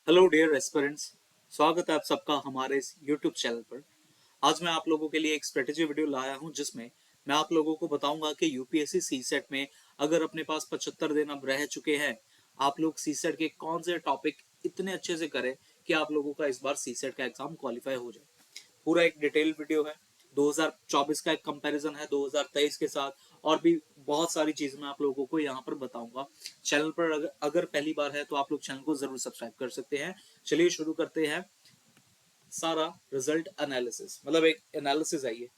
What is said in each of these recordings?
Hello dear aspirants, स्वागत है आप सबका हमारे इस यूट्यूब चैनल पर। आज मैं आप लोगों के लिए एक स्ट्रेटेजी वीडियो लाया हूं जिसमें मैं आप लोगों को बताऊंगा कि यूपीएससी सीसेट में अगर अपने पास 75 दिन अब रह चुके हैं, आप लोग सीसेट के कौन से टॉपिक इतने अच्छे से करें कि आप लोगों का इस बार सीसेट का एग्जाम क्वालिफाई हो जाए। पूरा एक डिटेल वीडियो है। 2024 का एक कंपैरिजन है 2023 के साथ, और भी बहुत सारी चीजें मैं आप लोगों को यहाँ पर बताऊंगा। चैनल पर अगर पहली बार है तो आप लोग चैनल को जरूर सब्सक्राइब कर सकते हैं। चलिए शुरू करते हैं। सारा रिजल्ट एनालिसिस, मतलब एक एनालिसिस है ये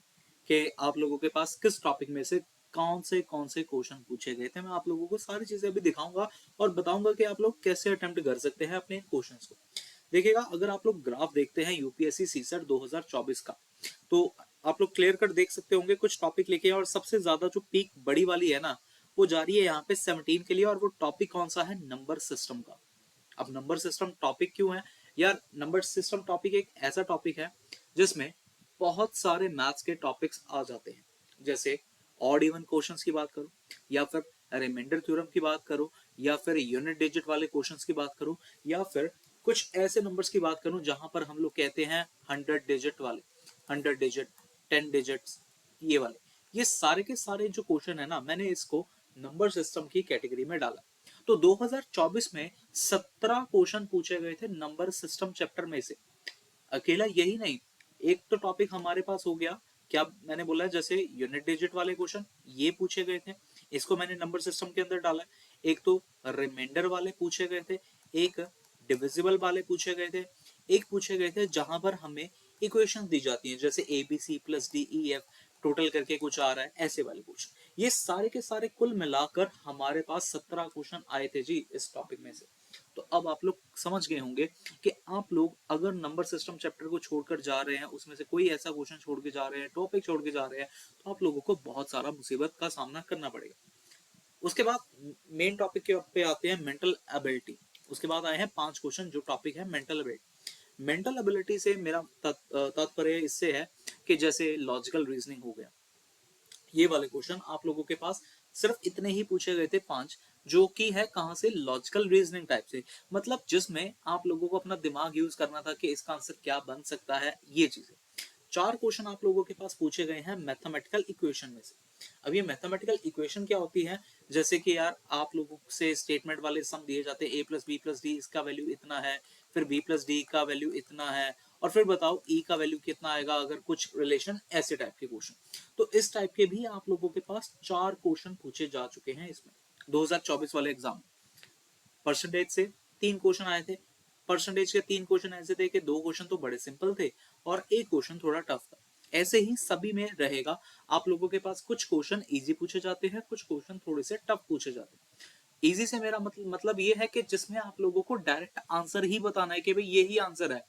कि आप लोगों के पास किस टॉपिक में से कौन से क्वेश्चन पूछे गए थे। मैं आप लोगों को सारी चीजें अभी दिखाऊंगा और बताऊंगा कि आप लोग कैसे अटेम्प्ट कर सकते हैं अपने क्वेश्चंस को। देखिएगा, अगर आप लोग ग्राफ देखते हैं यूपीएससी सीसेट 2024 का, तो आप लोग क्लियर कट देख सकते होंगे कुछ टॉपिक लिखे हैं, और सबसे ज्यादा जो पीक बड़ी वाली है ना, वो जा रही है यहाँ पे 17 के लिए। और वो टॉपिक कौन सा है? नंबर सिस्टम का। अब नंबर सिस्टम टॉपिक क्यों है यार? नंबर सिस्टम टॉपिक एक ऐसा टॉपिक है जिसमें बहुत सारे मैथ्स के टॉपिक्स आ जाते हैं। जैसे ऑड इवन क्वेश्चंस की बात करो, या फिर रिमाइंडर थ्योरम की बात करो, या फिर यूनिट डिजिट वाले क्वेश्चंस की बात करो, या फिर कुछ ऐसे नंबर्स की बात करूं जहां पर हम लोग कहते हैं 100 डिजिट वाले, 100 डिजिट, 10 डिजिट्स, ये वाले। ये सारे के सारे जो क्वेश्चन है ना, मैंने इसको नंबर सिस्टम की कैटेगरी में डाला। तो 2024 में 17 क्वेश्चन पूछे गए थे नंबर सिस्टम चैप्टर में से। अकेला यही नहीं, एक तो टॉपिक हमारे पास हो गया, क्या मैंने बोला है, जैसे यूनिट डिजिट वाले क्वेश्चन ये पूछे गए थे, इसको मैंने नंबर सिस्टम के अंदर डाला है। एक तो रिमाइंडर वाले पूछे गए थे, एक डिविजिबल वाले पूछे गए थे, एक पूछे गए थे जहां पर हमें इक्वेशन दी जाती है, जैसे A B C plus D E F total करके कुछ आ रहा है, ऐसे वाले क्वेश्चन। ये सारे के सारे कुल मिलाकर हमारे पास 17 क्वेश्चन आए थे जी इस टॉपिक में से। तो अब आप लोग समझ गए होंगे कि आप लोग अगर नंबर सिस्टम चैप्टर को छोड़कर जा रहे हैं, उसमें से कोई ऐसा क्वेश्चन छोड़ के जा रहे हैं, टॉपिक छोड़ के जा रहे हैं, तो आप लोगों को बहुत सारा मुसीबत का सामना करना पड़ेगा। उसके बाद मेन टॉपिक के पे आते हैं मेंटल एबिलिटी। उसके बाद आए हैं 5 क्वेश्चन जो टॉपिक है मेंटल एबिलिटी। मेंटल एबिलिटी से मेरा तात्पर्य इससे है कि जैसे लॉजिकल रीजनिंग हो गया, ये वाले क्वेश्चन आप लोगों के पास सिर्फ इतने ही पूछे गए थे 5, जो कि है कहां से? लॉजिकल रीजनिंग टाइप से, मतलब जिसमें आप लोगों को अपना दिमाग यूज करना था कि इसका आंसर क्या बन सकता है, ये चीजें। 4 क्वेश्चन आप लोगों के पास पूछे गए हैं मैथमेटिकल इक्वेशन में से। अब ये मैथमेटिकल इक्वेशन क्या होती है? जैसे कि यार आप लोगों से स्टेटमेंट वाले सम दिए जाते हैं, ए प्लस बी प्लस डी इसका वैल्यू इतना है, फिर बी प्लस डी का वैल्यू इतना है, और फिर बताओ ई का वैल्यू कितना आएगा अगर कुछ रिलेशन, ऐसे टाइप के क्वेश्चन। तो इस टाइप के भी आप लोगों के पास 4 क्वेश्चन पूछे जा चुके हैं इसमें 2024 वाले एग्जाम। परसेंटेज से 3 क्वेश्चन आए थे। परसेंटेज के 3 क्वेश्चन ऐसे थे कि 2 क्वेश्चन तो बड़े सिंपल थे और एक क्वेश्चन थोड़ा टफ था। ऐसे ही सभी में रहेगा, आप लोगों के पास कुछ क्वेश्चन इजी पूछे जाते हैं, कुछ क्वेश्चन थोड़े से टफ पूछे जाते हैं। इजी से मेरा मतलब ये है कि जिसमें आप लोगों को डायरेक्ट आंसर ही बताना है कि भाई यही आंसर है।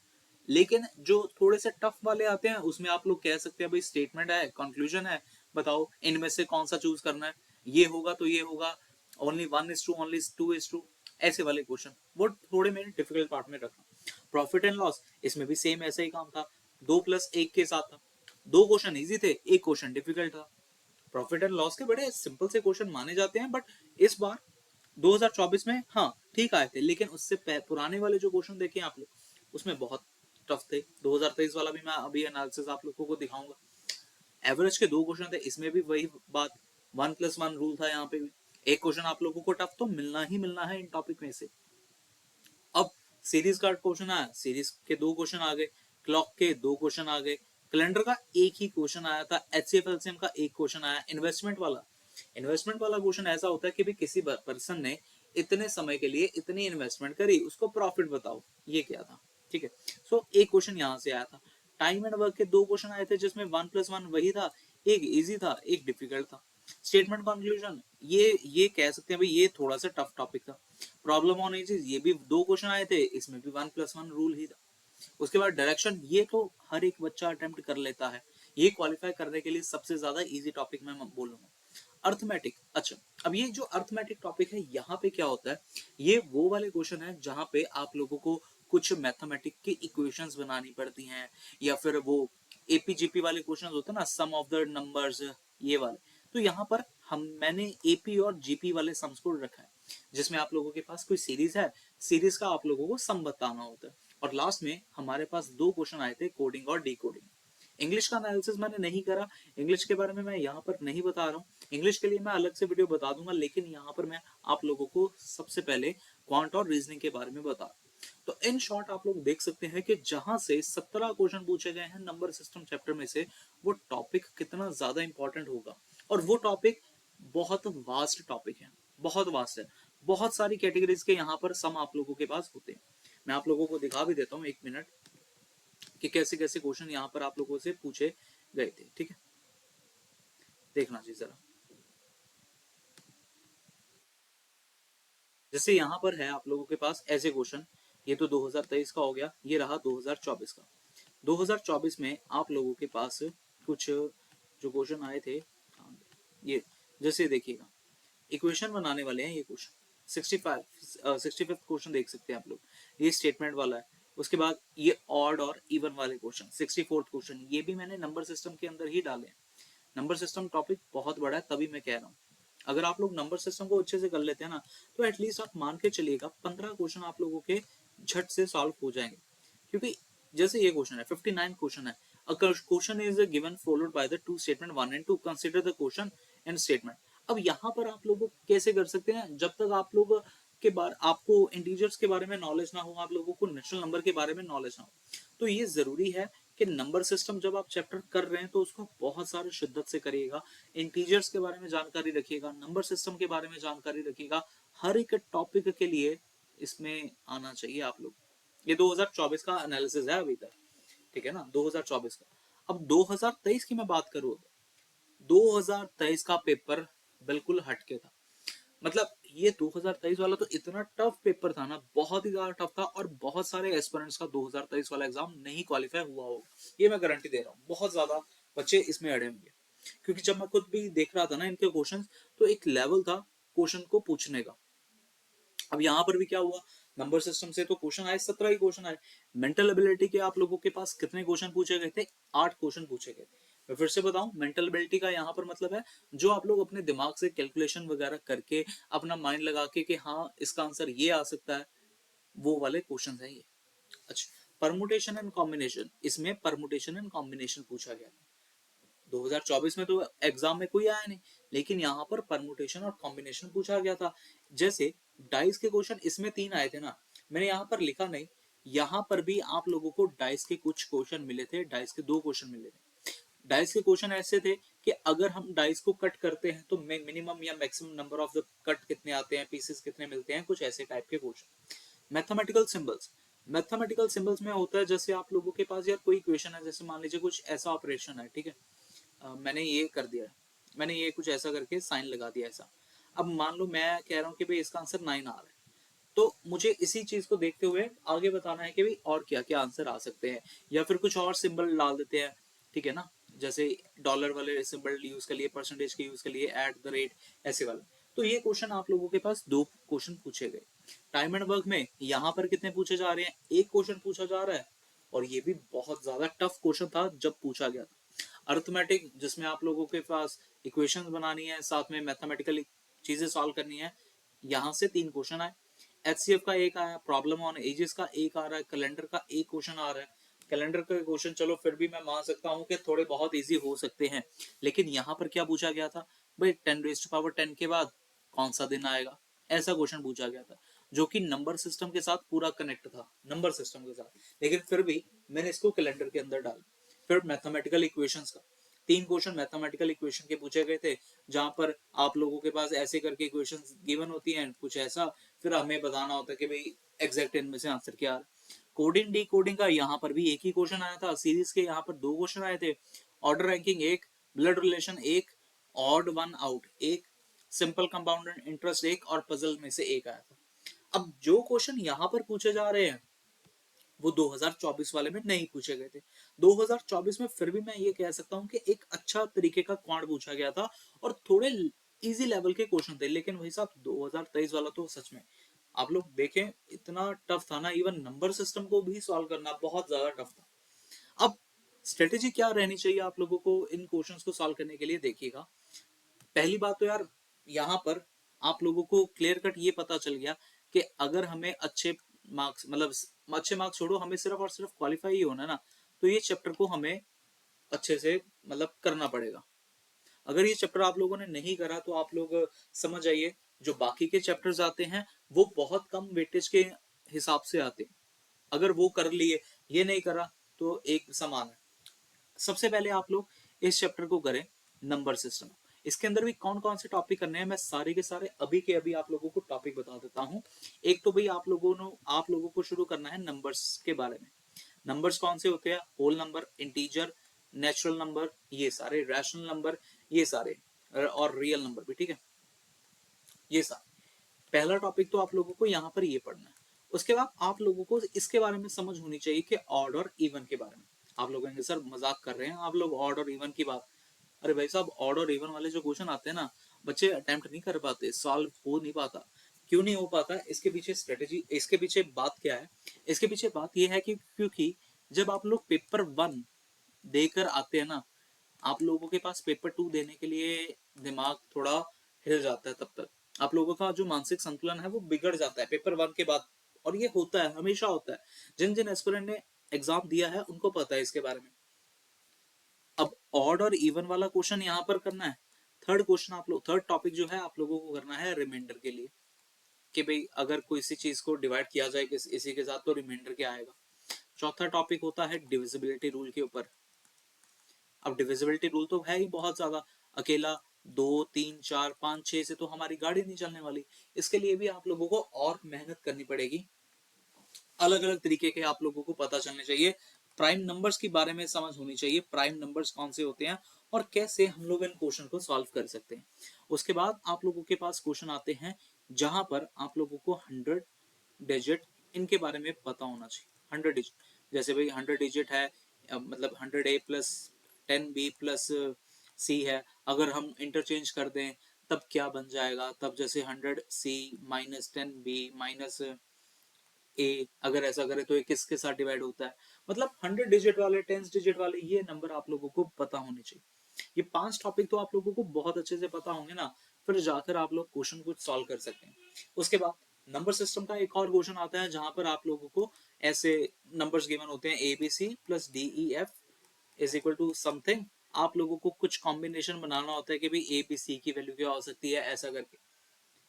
लेकिन जो थोड़े से टफ वाले आते हैं उसमें आप लोग कह सकते हैं भाई स्टेटमेंट है, कंक्लूजन है, बताओ इनमें से कौन सा चूज करना है, ये होगा तो ये होगा, ओनली 1:2, ओनली 2:2, ऐसे वाले क्वेश्चन वो थोड़े मैंने डिफिकल्ट पार्ट में रखा। प्रॉफिट एंड लॉस, इसमें भी सेम ऐसा ही काम था, 2+1 के साथ था। 2 क्वेश्चन इजी थे, एक क्वेश्चन डिफिकल्ट था। प्रॉफिट एंड लॉस के बड़े सिंपल से क्वेश्चन माने जाते हैं, बट इस बार 2024 में हाँ ठीक आए थे, लेकिन उससे पुराने वाले जो क्वेश्चन देखे आप लोग उसमें बहुत टफ थे। 2023 वाला भी मैं अभी एनालिसिस आप लोगों को दिखाऊंगा। एवरेज के 2 क्वेश्चन थे, इसमें भी वही बात, 1+1 रूल था यहाँ पे भी। एक क्वेश्चन आप लोगों को टफ तो मिलना ही मिलना है इन टॉपिक में से। अब सीरीज का क्वेश्चन आया, सीरीज के 2 क्वेश्चन आ गए, क्लॉक के 2 क्वेश्चन आ गए, कैलेंडर का एक ही क्वेश्चन आया था, एचसीएफ एलसीएम का एक क्वेश्चन आया, इन्वेस्टमेंट वाला क्वेश्चन ऐसा होता है कि भी किसी पर्सन ने इतने समय के लिए इतनी इन्वेस्टमेंट करी, उसको प्रॉफिट बताओ, ये क्या था। ठीक है, सो एक क्वेश्चन यहाँ से आया था। टाइम एंड वर्क के 2 क्वेश्चन आए थे जिसमें 1+1 वही था, एक इजी था एक डिफिकल्ट था। स्टेटमेंट कंक्लूजन, ये कह सकते हैं भाई ये थोड़ा सा टफ टॉपिक था। प्रॉब्लम ऑन एजेस, ये भी 2 क्वेश्चन आए थे, इसमें भी 1+1 रूल ही था। उसके बाद डायरेक्शन, ये तो हर एक बच्चा अटेम्प्ट कर लेता है, ये क्वालिफाई करने के लिए सबसे ज्यादा इजी टॉपिक मैं बोलूंगा। अर्थमेटिक, अच्छा, अब ये जो अर्थमेटिक टॉपिक है यहाँ पे क्या होता है, ये वो वाले क्वेश्चन है जहाँ पे आप लोगों को कुछ मैथमेटिक की इक्वेशंस बनानी पड़ती हैं, या फिर वो एपीजीपी वाले क्वेश्चन होते हैं ना, सम ऑफ द नंबर्स, ये वाले। तो यहाँ पर मैंने एपी और जीपी वाले सम्स को रखा है। जिसमें आप लोगों के पास कोई सीरीज है, सीरीज का आप लोगों को सम बताना होता है। और लास्ट में हमारे पास दो क्वेश्चन आए थे, कोडिंग और डिकोडिंग। इंग्लिश का एनालिसिस मैंने नहीं करा, इंग्लिश के बारे में मैं यहाँ पर नहीं बता रहा हूँ, इंग्लिश के लिए मैं अलग से वीडियो बता दूंगा, लेकिन यहाँ पर मैं आप लोगों को सबसे पहले क्वांट और रीजनिंग के बारे में बता। तो इन शॉर्ट आप लोग देख सकते हैं कि जहां से 17 क्वेश्चन पूछे गए हैं नंबर सिस्टम चैप्टर में से, वो टॉपिक कितना ज्यादा इंपॉर्टेंट होगा। और वो टॉपिक बहुत वास्ट टॉपिक है, बहुत वास्ट है, बहुत सारी कैटेगरीज के यहाँ पर सम आप लोगों के पास होते हैं। मैं आप लोगों को दिखा भी देता हूँ एक मिनट कि कैसे कैसे क्वेश्चन यहाँ पर आप लोगों से पूछे गए थे। ठीक है, देखना जी जरा। जैसे यहाँ पर है आप लोगों के पास ऐसे क्वेश्चन, ये तो 2023 का हो गया, ये रहा 2024 का। 2024 में आप लोगों के पास कुछ जो क्वेश्चन आए थे, ये जैसे देखिएगा, इक्वेशन बनाने वाले हैं ये क्वेश्चन। 65 क्वेश्चन देख सकते हैं आप लोग, ये स्टेटमेंट वाला है। उसके बाद ये ऑड और इवन वाले क्वेश्चन, 64 क्वेश्चन, ये भी मैंने नंबर सिस्टम के अंदर ही डाले हैं। नंबर सिस्टम टॉपिक बहुत बड़ा है, तभी मैं कह रहा हूँ। अगर आप लोग नंबर सिस्टम को अच्छे से कर लेते हैं ना, तो एटलीस्ट आप मान के चलिएगा 15 क्वेश्चन आप लोगों के झट से सॉल्व हो जाएंगे। क्योंकि जैसे ये क्वेश्चन है, 59 क्वेश्चन है, a question is given followed by the two statement 1 and 2, consider the question and statement। अब यहाँ पर आप लोग कैसे कर सकते हैं, जब तक आप लोग के बारे आपको इंटीजर्स के बारे में नॉलेज ना हो, आप लोगों को नेचुरल नंबर के बारे में नॉलेज ना हो। तो ये जरूरी है कि नंबर सिस्टम जब आप चैप्टर कर रहे हैं तो उसको बहुत सारे शिद्दत से करिएगा, इंटीजर्स के बारे में जानकारी रखिएगा, नंबर सिस्टम के बारे में जानकारी रखिएगा, हर एक टॉपिक के लिए इसमें आना चाहिए आप लोग। ये 2024 का एनालिसिस है अभी तक, ठीक है ना, 2024 का। अब 2023 की मैं बात करूँ, 2023 का पेपर बिल्कुल हटके था। मतलब ये 2023 वाला तो इतना टफ पेपर था ना, बहुत ही ज्यादा टफ था, और बहुत सारे एस्पिरेंट्स का 2023 वाला एग्जाम नहीं क्वालिफाई हुआ होगा, ये मैं गारंटी दे रहा हूँ। बहुत ज्यादा बच्चे इसमें अड़े होंगे, क्योंकि जब मैं खुद भी देख रहा था ना इनके क्वेश्चंस, तो एक लेवल था क्वेश्चन को पूछने का। अब यहाँ पर भी क्या हुआ, नंबर सिस्टम से तो क्वेश्चन आए, 17 ही क्वेश्चन आए। मेंटल एबिलिटी के आप लोगों के पास कितने क्वेश्चन पूछे गए थे, 8 क्वेश्चन पूछे गए थे। मैं फिर से बताऊं, मेंटल एबिलिटी का यहाँ पर मतलब है जो आप लोग अपने दिमाग से कैलकुलेशन वगैरह करके, अपना माइंड लगा के कि हाँ इसका आंसर ये आ सकता है, वो वाले क्वेश्चन है ये। अच्छा, परमुटेशन एंड कॉम्बिनेशन, इसमें परमुटेशन एंड कॉम्बिनेशन पूछा गया। 2024 में तो एग्जाम में कोई आया नहीं, लेकिन यहाँ पर परमुटेशन और कॉम्बिनेशन पूछा गया था। जैसे डाइस के क्वेश्चन इसमें 3 आए थे ना, मैंने यहाँ पर लिखा नहीं, यहाँ पर भी आप लोगों को डाइस के कुछ क्वेश्चन मिले थे, डाइस के 2 क्वेश्चन मिले थे। डाइस के क्वेश्चन ऐसे थे कि अगर हम डाइस को कट करते हैं तो मिनिमम या maximum number of the cut कितने आते हैं, पीसेस कितने मिलते हैं, कुछ ऐसे टाइप के question. Mathematical symbols, mathematical symbols में होता है जैसे आप लोगों के पास यार कोई इक्वेशन है, जैसे मान लीजिए कुछ ऐसा ऑपरेशन है, ठीक है, मैंने ये कर दिया, मैंने ये कुछ ऐसा करके साइन लगा दिया ऐसा। अब मान लो मैं कह रहा हूँ कि भाई इसका आंसर 9 आ रहा है, तो मुझे इसी चीज को देखते हुए आगे बताना है कि भाई और क्या क्या आंसर आ सकते हैं, या फिर कुछ और सिंबल डाल देते हैं, ठीक है ना, जैसे डॉलर वाले सिंबल यूज कर लिए, परसेंटेज के यूज कर लिए, एट द रेट, ऐसे वाले। तो ये क्वेश्चन आप लोगों के पास 2 क्वेश्चन पूछे गए। टाइम एंड वर्क में यहाँ पर कितने पूछे जा रहे हैं, एक क्वेश्चन पूछा जा रहा है, और ये भी बहुत ज्यादा टफ क्वेश्चन था जब पूछा गया था। अर्थमेटिक, जिसमें आप लोगों के पास इक्वेशंस बनानी है, साथ में मैथमेटिकल चीजें सॉल्व करनी है, यहाँ से 3 क्वेश्चन आए। एचसीएफ का एक आया, प्रॉब्लम ऑन एजेस का एक आ रहा है, कैलेंडर का एक क्वेश्चन आ रहा है। कैलेंडर का क्वेश्चन चलो फिर भी मैं मान सकता हूँ कि थोड़े बहुत इजी हो सकते हैं, लेकिन यहाँ पर क्या पूछा गया था भाई, 10⁻10 के बाद कौन सा दिन आएगा, ऐसा क्वेश्चन पूछा गया था, जो कि नंबर सिस्टम के साथ पूरा कनेक्ट था, नंबर सिस्टम के साथ, लेकिन फिर भी मैंने इसको कैलेंडर के अंदर डाला। फिर मैथमेटिकल इक्वेशंस का 3 क्वेश्चन मैथमेटिकल इक्वेशन के पूछे गए थे, जहां पर आप लोगों के पास ऐसे करके इक्वेशंस गिवन होती हैं कुछ ऐसा, फिर हमें बताना होता है कि भाई एग्जैक्ट इनमें से आंसर क्या है। कोडिंग डी कोडिंग का यहाँ पर भी एक ही क्वेश्चन आया था, सीरीज के यहाँ पर 2 क्वेश्चन आए थे। ऑर्डर रैंकिंग एक, ब्लड रिलेशन एक, ऑड वन आउट एक, सिंपल कंपाउंड इंटरेस्ट एक, और पजल में से एक आया था। अब जो क्वेश्चन यहाँ पर पूछे जा रहे हैं वो 2024 वाले में नहीं पूछे गए थे। 2024 में फिर भी मैं ये कह सकता हूँ कि एक अच्छा तरीके का क्वांट पूछा गया था, और थोड़े इजी लेवल के क्वेश्चन थे, लेकिन वही साहब 2023 वाला तो सच में आप लोग देखें इतना टफ था ना, इवन नंबर सिस्टम को भी सॉल्व करना बहुत ज्यादा टफ था। अब स्ट्रेटेजी क्या रहनी चाहिए आप लोगों को इन क्वेश्चंस को सॉल्व करने के लिए, देखिएगा। पहली बात तो यार यहाँ पर आप लोगों को क्लियर कट ये पता चल गया कि अगर हमें अच्छे मार्क्स, मतलब अच्छे मार्क्स छोड़ो, हमें सिर्फ और सिर्फ क्वालिफाई ही होना है ना, तो ये चैप्टर को हमें अच्छे से मतलब करना पड़ेगा। अगर ये चैप्टर आप लोगों ने नहीं करा तो आप लोग समझ जाइए जो बाकी के चैप्टर्स आते हैं वो बहुत कम वेटेज के हिसाब से आते हैं। अगर वो कर लिए, ये नहीं करा, तो एक समान है। सबसे पहले आप लोग इस चैप्टर को करें, नंबर सिस्टम। इसके अंदर भी कौन कौन से टॉपिक करने हैं, मैं सारे के सारे अभी के अभी आप लोगों को टॉपिक बता देता हूं। एक तो भाई आप लोगों को शुरू करना है नंबर्स के बारे में। नंबर्स कौन से होते हैं? Whole number, integer, natural number, ये सारे रैशनल नंबर, ये सारे, और रियल नंबर भी, ठीक है, ये सारे। पहला टॉपिक तो आप लोगों को यहाँ पर ये पढ़ना है। उसके बाद आप लोगों को इसके बारे में समझ होनी चाहिए कि ऑड और इवन के बारे में। आप लोग कहेंगे सर मजाक कर रहे हैं आप लोग, ऑड और इवन की बात। अरे भाई साहब, ऑड और इवन वाले जो क्वेश्चन आते हैं ना, बच्चे अटेम्प्ट नहीं कर पाते, सॉल्व हो नहीं पाता। क्यों नहीं हो पाता? इसके पीछे स्ट्रेटेजी, इसके पीछे बात क्या है? इसके पीछे बात यह है कि क्योंकि जब आप लोग पेपर 1 देकर आते हैं ना, आप लोगों के पास पेपर 2 देने के लिए दिमाग थोड़ा हिल जाता है। तब तक आप लोगों का जो मानसिक संतुलन है वो बिगड़ जाता है पेपर 1 के बाद। और ये होता है, हमेशा होता है। जिन जिन एस्पिरेंट ने एग्जाम दिया है उनको पता है इसके बारे में। अब ऑड और इवन वाला क्वेश्चन यहाँ पर करना है। थर्ड क्वेश्चन आप लोग, थर्ड टॉपिक जो है आप लोगों को करना है रिमाइंडर के लिए, कि भाई अगर कोई सी चीज को डिवाइड किया जाए इसी के साथ तो रिमाइंडर क्या आएगा। चौथा टॉपिक होता है डिविजिबिलिटी रूल के ऊपर। अब डिविजिबिलिटी रूल तो है ही बहुत ज्यादा, अकेला 2 3 4 5 6 से तो हमारी गाड़ी नहीं चलने वाली। इसके लिए भी आप लोगों को और मेहनत करनी पड़ेगी। अलग अलग तरीके के आप लोगों को पता चलने चाहिए, प्राइम नंबर्स के बारे में समझ होनी चाहिए, प्राइम नंबर्स कौन से होते हैं और कैसे हम लोग इन क्वेश्चन को सॉल्व कर सकते हैं। उसके बाद आप लोगों के पास क्वेश्चन आते हैं जहां पर आप लोगों को 100 डिजिट इनके बारे में पता होना चाहिए। 100 डिजिट, जैसे भाई 100 डिजिट है, मतलब 100A plus 10B plus C है, अगर हम इंटरचेंज कर दें तब क्या बन जाएगा? तब जैसे 100C माइनस 10B माइनस ए, अगर ऐसा करें तो ये किसके साथ डिवाइड होता है। मतलब 100 डिजिट वाले, 10 डिजिट वाले ये नंबर आप लोगों को पता होने चाहिए। ये 5 टॉपिक तो आप लोगों को बहुत अच्छे से पता होंगे ना, फिर जाकर आप लोग क्वेश्चन को सॉल्व कर सकते हैं। उसके बाद नंबर सिस्टम का एक और क्वेश्चन आता है जहां पर आप लोगों को ऐसे नंबर्स गिवन होते हैं ABC plus DEF is equal to something. आप लोगों को कुछ कॉम्बिनेशन बनाना होता है कि भाई ABC की वैल्यू क्या हो सकती है, ऐसा करके।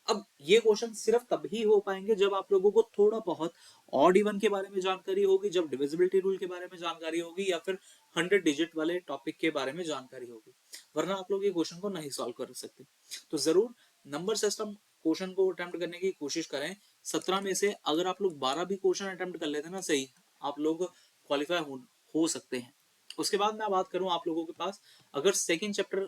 अब ये क्वेश्चन सिर्फ तभी हो पाएंगे जब आप लोगों को थोड़ा बहुत ऑड इवन के बारे में जानकारी होगी, जब डिविजिबिलिटी रूल के बारे में जानकारी होगी, या फिर 100 डिजिट वाले टॉपिक के बारे में जानकारी होगी। वरना आप लोग ये क्वेश्चन को नहीं सॉल्व कर सकते। तो जरूर नंबर सिस्टम क्वेश्चन को अटेम्प्ट करने की कोशिश करें। 17 में से अगर आप लोग 12 भी क्वेश्चन अटेम्प्ट कर लेते हैं ना सही, आप लोग क्वालिफाई हो सकते हैं। उसके बाद मैं बात करूं आप लोगों के पास, अगर सेकेंड चैप्टर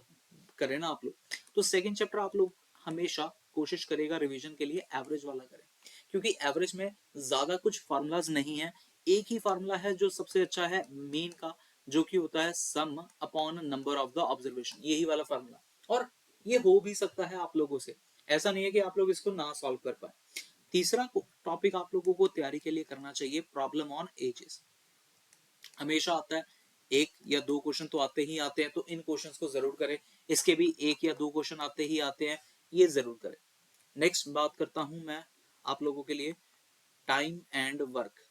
करें ना आप लोग, तो सेकेंड चैप्टर आप लोग हमेशा कोशिश करेगा रिवीजन के लिए एवरेज वाला करें, क्योंकि एवरेज में ज्यादा कुछ फार्मूलाज नहीं है। एक ही फार्मूला है जो सबसे अच्छा है मीन का, जो कि होता है सम upon number of the observation, यही वाला फार्मूला। और ये हो भी सकता है आप लोगों से, ऐसा नहीं है कि आप लोग इसको ना सॉल्व कर पाए। तीसरा टॉपिक आप लोगों को तैयारी के लिए करना चाहिए, प्रॉब्लम ऑन एजेस। हमेशा आता है, एक या दो क्वेश्चन तो आते ही आते हैं, तो इन क्वेश्चंस को जरूर करें। इसके भी एक या दो क्वेश्चन आते ही आते हैं, ये जरूर करें। नेक्स्ट बात करता हूं मैं आप लोगों के लिए time and work.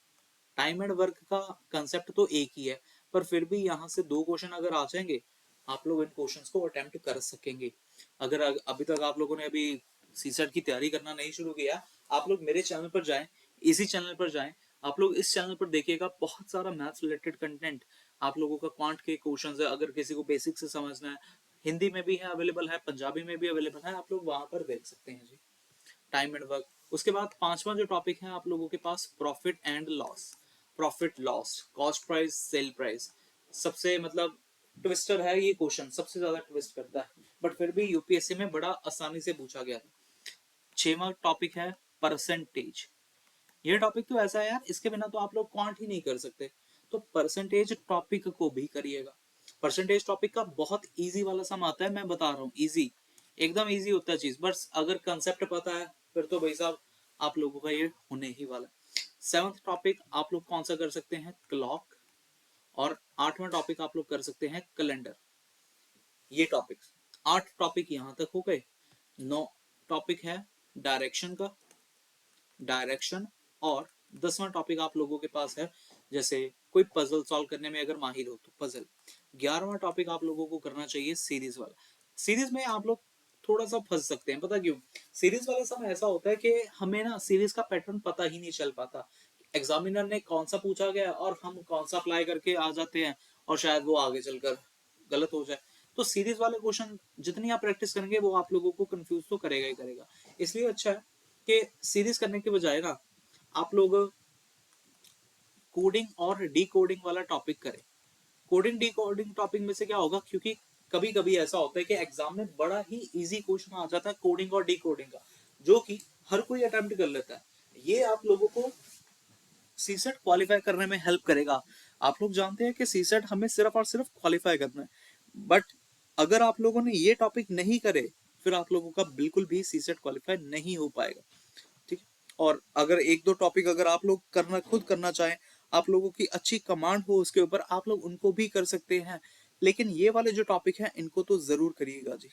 Time and work का कंसेप्ट तो एक ही है, पर फिर भी यहाँ से दो क्वेश्चन अगर आ जाएंगे, आप लोग इन क्वेश्चंस को अटेम्प्ट कर सकेंगे। अगर अभी तक आप लोगों ने अभी सीसेट की तैयारी करना नहीं शुरू किया, आप लोग मेरे चैनल पर जाएं, इसी चैनल पर जाएं, आप लोग इस चैनल पर देखिएगा बहुत सारा मैथ्स रिलेटेड कंटेंट। आप लोगों का क्वांट के क्वेश्चंस है, अगर किसी को बेसिक से समझना है, हिंदी में भी है अवेलेबल है, पंजाबी में भी अवेलेबल है, आप लोग वहां पर देख सकते हैं जी। Time and work. उसके बाद पांचवा जो टॉपिक है आप लोगों के पास, profit and loss. Profit loss, cost price, sale price, सबसे मतलब ट्विस्टर है ये क्वेश्चन, सबसे ज्यादा ट्विस्ट करता है, बट फिर भी यूपीएससी में बड़ा आसानी से पूछा गया था। छठवां टॉपिक है परसेंटेज। ये टॉपिक तो ऐसा है यार, इसके बिना तो आप लोग क्वांट ही नहीं कर सकते, तो परसेंटेज टॉपिक को भी करिएगा। परसेंटेज टॉपिक का बहुत इजी वाला सम आता है, मैं बता रहा हूँ, इजी, एकदम इजी होता है चीज, बस अगर कंसेप्ट पता है फिर तो भाई साहब आप लोगों का ये होने ही वाला है। सेवंथ टॉपिक आप लोग कौन सा कर सकते हैं, क्लॉक। और आठवां टॉपिक आप लोग कर सकते हैं कैलेंडर। ये टॉपिक्स, 8 टॉपिक यहाँ तक हो गए। नौ टॉपिक है डायरेक्शन का, डायरेक्शन। और 10वां टॉपिक आप लोगों के पास है जैसे कोई पजल सॉल्व करने में अगर माहिर हो तो पजल। 11वां टॉपिक आप लोगों को करना चाहिए सीरीज वाला। सीरीज में आप लोग थोड़ा सा फंस सकते हैं, पता क्यों? सीरीज वाले समय ऐसा होता है कि हमें ना सीरीज का पैटर्न पता ही नहीं चल पाता। एग्जामिनर ने कौन सा पूछा गया और हम कौन सा अप्लाई करके आ जाते हैं और शायद वो आगे चलकर गलत हो जाए। तो सीरीज वाले क्वेश्चन जितनी आप प्रैक्टिस करेंगे वो आप लोगों को कंफ्यूज तो करेगा ही करेगा। इसलिए अच्छा है कि सीरीज करने के बजाय ना आप लोग कोडिंग और डी कोडिंग वाला टॉपिक करें। कोडिंग डी कोडिंग टॉपिक में से क्या होगा, क्योंकि कभी कभी ऐसा होता है कि एग्जाम में बड़ा ही इजी क्वेश्चन आ जाता है कोडिंग और डी कोडिंग का, जो कि हर कोई अटेम्प्ट कर लेता है। ये आप लोगों को सीसेट क्वालिफाई करने में हेल्प करेगा। आप लोग जानते हैं कि सीसेट हमें सिर्फ और सिर्फ क्वालिफाई करना है, बट अगर आप लोगों ने ये टॉपिक नहीं करे फिर आप लोगों का बिल्कुल भी सीसेट क्वालिफाई नहीं हो पाएगा। ठीक है। और अगर एक दो टॉपिक अगर आप लोग करना खुद करना चाहें, आप लोगों की अच्छी कमांड हो उसके ऊपर, आप लोग उनको भी कर सकते हैं। लेकिन ये वाले जो टॉपिक हैं इनको तो जरूर करिएगा जी।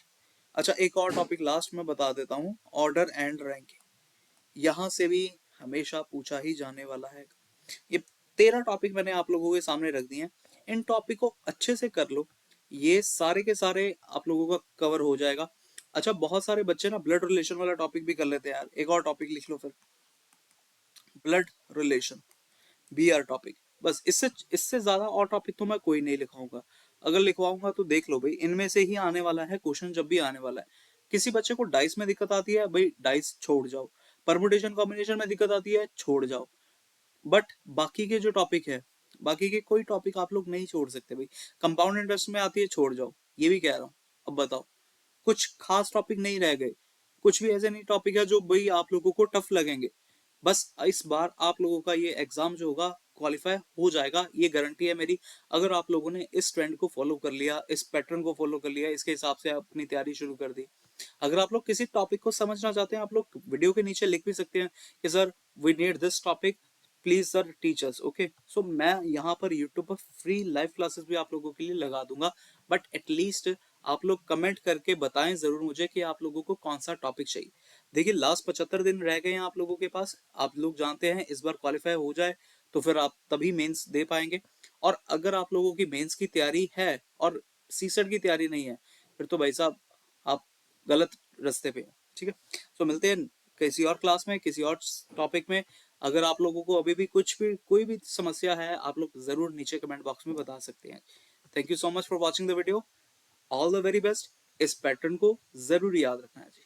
अच्छा, एक और टॉपिक लास्ट में बता देता हूँ, ऑर्डर एंड रैंकिंग। यहाँ से भी हमेशा पूछा ही जाने वाला है। ये 13 टॉपिक मैंने आप लोगों के सामने रख दिए हैं। इन टॉपिक को अच्छे से कर लो, ये सारे के सारे आप लोगों का कवर हो जाएगा। अच्छा, बहुत सारे बच्चे ना ब्लड रिलेशन वाला टॉपिक भी कर लेते हैं यार। एक और टॉपिक लिख लो फिर, blood relation, B R topic. बस इससे इससे ज्यादा और टॉपिक तो मैं कोई नहीं लिखाऊंगा। अगर लिखवाऊंगा तो देख लो भाई, इनमें से ही आने वाला है क्वेश्चन, जब भी आने वाला है। किसी बच्चे को डाइस में दिक्कत आती है भाई, डाइस छोड़ जाओ। परमुटेशन कॉम्बिनेशन में दिक्कत आती है, छोड़ जाओ। बट बाकी के जो टॉपिक है, बाकी के कोई टॉपिक आप लोग नहीं छोड़ सकते भाई। कंपाउंड इंटरेस्ट में आती है, छोड़ जाओ, ये भी कह रहा हूँ। अब बताओ, कुछ खास टॉपिक नहीं रह गए, कुछ भी ऐसे नहीं टॉपिक है जो भाई आप लोगों को टफ लगेंगे। बस इस बार आप लोगों का ये एग्जाम जो होगा क्वालिफाई हो जाएगा, ये गारंटी है मेरी। अगर आप लोगों ने इस ट्रेंड को फॉलो कर लिया, इस पैटर्न को फॉलो कर लिया, इसके हिसाब से अपनी तैयारी शुरू कर दी। अगर आप लोग किसी टॉपिक को समझना चाहते हैं, आप लोग वीडियो के नीचे लिख भी सकते हैं कि sir we need this topic, please sir teachers. Okay, so मैं यहाँ पर यूट्यूब पर फ्री लाइव क्लासेस भी आप लोगों के लिए लगा दूंगा। बट एटलीस्ट आप लोग कमेंट करके बताएं जरूर मुझे कि आप लोगों को कौन सा टॉपिक चाहिए। देखिए, लास्ट 75 दिन रह गए हैं आप लोगों के पास। आप लोग जानते हैं इस बार क्वालिफाई हो जाए तो फिर आप तभी मेंस दे पाएंगे। और अगर आप लोगों की मेंस की तैयारी है और सीसेट की तैयारी नहीं है, फिर तो भाई साहब आप गलत रास्ते पे हैं। ठीक है, तो मिलते हैं किसी और क्लास में, किसी और टॉपिक में। अगर आप लोगों को अभी भी कुछ भी कोई भी समस्या है, आप लोग जरूर नीचे कमेंट बॉक्स में बता सकते हैं। Thank you so much for watching the video. All the very best. इस पैटर्न को जरूर याद रखना है।